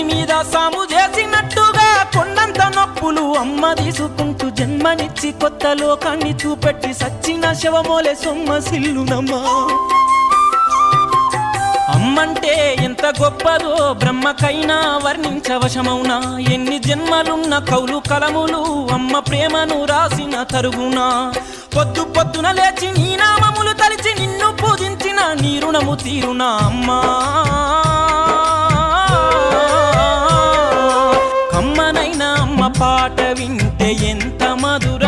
మీద సాము చేసినట్టుగా కొండంత నొప్పులు అమ్మ తీసుకుంటూ జన్మనిచ్చి కొత్త లోకాన్ని చూపెట్టి సచ్చిన శవమోలే సొమ్మసిల్లునమ్మా. అమ్మంటే ఎంత గొప్పదో బ్రహ్మకైనా వర్ణించవశమౌనా. ఎన్ని జన్మలున్న కౌలు కలములు అమ్మ ప్రేమను రాసిన తరుగునా. పొద్దు పొద్దున లేచి నీ నామములు తలిచి నిన్ను పూజించిన నీ రుణము తీరునా అమ్మా. కమ్మనైనా అమ్మ పాట వింటే ఎంత మధుర